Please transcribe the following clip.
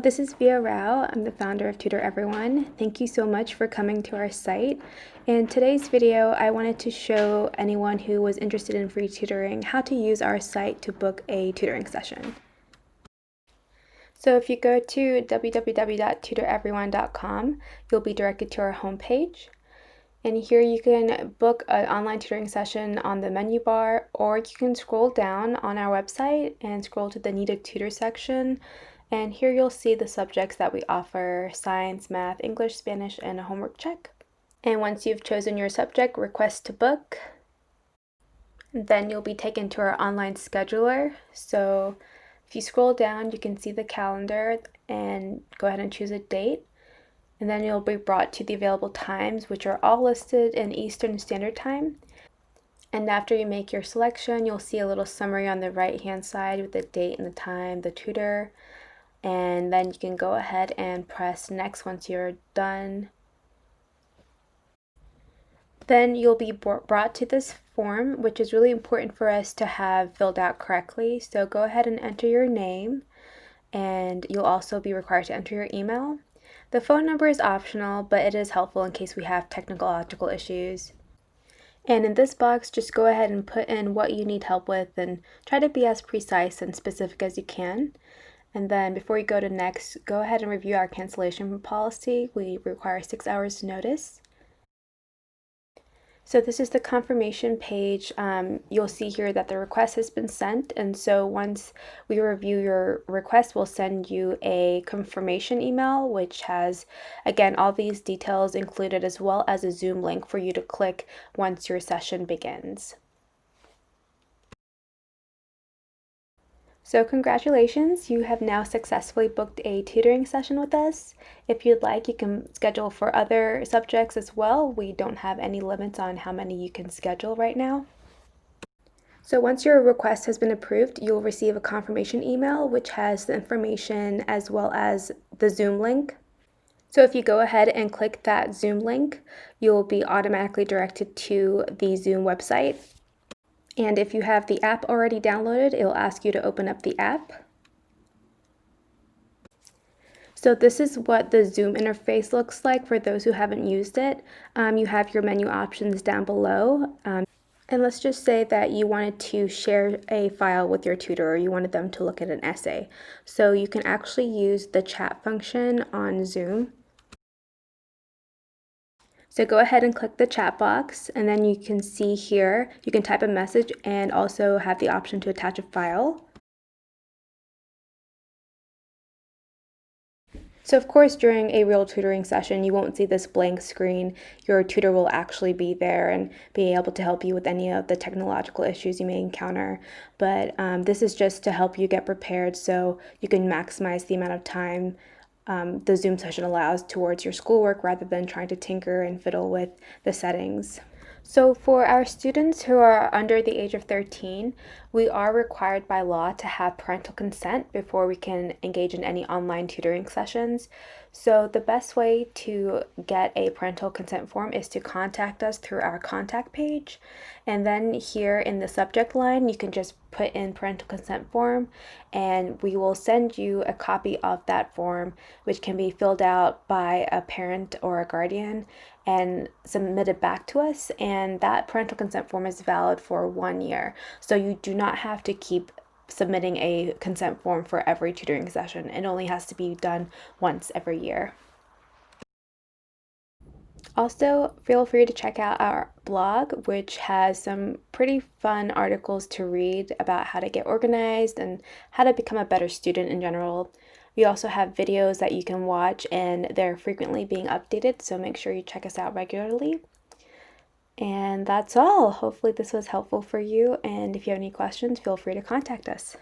This is Via Rao. I'm the founder of Tutor Everyone. Thank you so much for coming to our site. In today's video, I wanted to show anyone who was interested in free tutoring how to use our site to book a tutoring session. So if you go to www.tutoreveryone.com, you'll be directed to our homepage. And here you can book an online tutoring session on the menu bar, or you can scroll down on our website and scroll to the Need a Tutor section. And here you'll see the subjects that we offer: science, math, English, Spanish, and a homework check. And once you've chosen your subject, request to book. Then you'll be taken to our online scheduler. So if you scroll down, you can see the calendar and go ahead and choose a date. And then you'll be brought to the available times, which are all listed in Eastern Standard Time. And after you make your selection, you'll see a little summary on the right-hand side with the date and the time, the tutor. And then you can go ahead and press next once you're done. Then you'll be brought to this form, which is really important for us to have filled out correctly. So go ahead and enter your name, and you'll also be required to enter your email. The phone number is optional, but it is helpful in case we have technological issues. And in this box, just go ahead and put in what you need help with and try to be as precise and specific as you can. And then before you go to next, go ahead and review our cancellation policy. We require 6 hours notice. So this is the confirmation page. You'll see here that the request has been sent, and so once we review your request, we'll send you a confirmation email, which has, again, all these details included, as well as a Zoom link for you to click once your session begins. So congratulations, you have now successfully booked a tutoring session with us. If you'd like, you can schedule for other subjects as well. We don't have any limits on how many you can schedule right now. So once your request has been approved, you'll receive a confirmation email which has the information as well as the Zoom link. So if you go ahead and click that Zoom link, you'll be automatically directed to the Zoom website. And if you have the app already downloaded, it'll ask you to open up the app. So this is what the Zoom interface looks like for those who haven't used it. You have your menu options down below. And let's just say that you wanted to share a file with your tutor, or you wanted them to look at an essay. So you can actually use the chat function on Zoom. So go ahead and click the chat box, and then you can see here, you can type a message and also have the option to attach a file. So of course, during a real tutoring session, you won't see this blank screen. Your tutor will actually be there and be able to help you with any of the technological issues you may encounter. But this is just to help you get prepared so you can maximize the amount of time the Zoom session allows towards your schoolwork, rather than trying to tinker and fiddle with the settings. So for our students who are under the age of 13, we are required by law to have parental consent before we can engage in any online tutoring sessions. So the best way to get a parental consent form is to contact us through our contact page. And then here in the subject line, you can just put in parental consent form, and we will send you a copy of that form, which can be filled out by a parent or a guardian and submitted back to us. And that parental consent form is valid for 1 year. So you do not have to keep submitting a consent form for every tutoring session. It only has to be done once every year. Also, feel free to check out our blog, which has some pretty fun articles to read about how to get organized and how to become a better student in general. We also have videos that you can watch, and they're frequently being updated, so make sure you check us out regularly. And that's all. Hopefully this was helpful for you, and if you have any questions, feel free to contact us.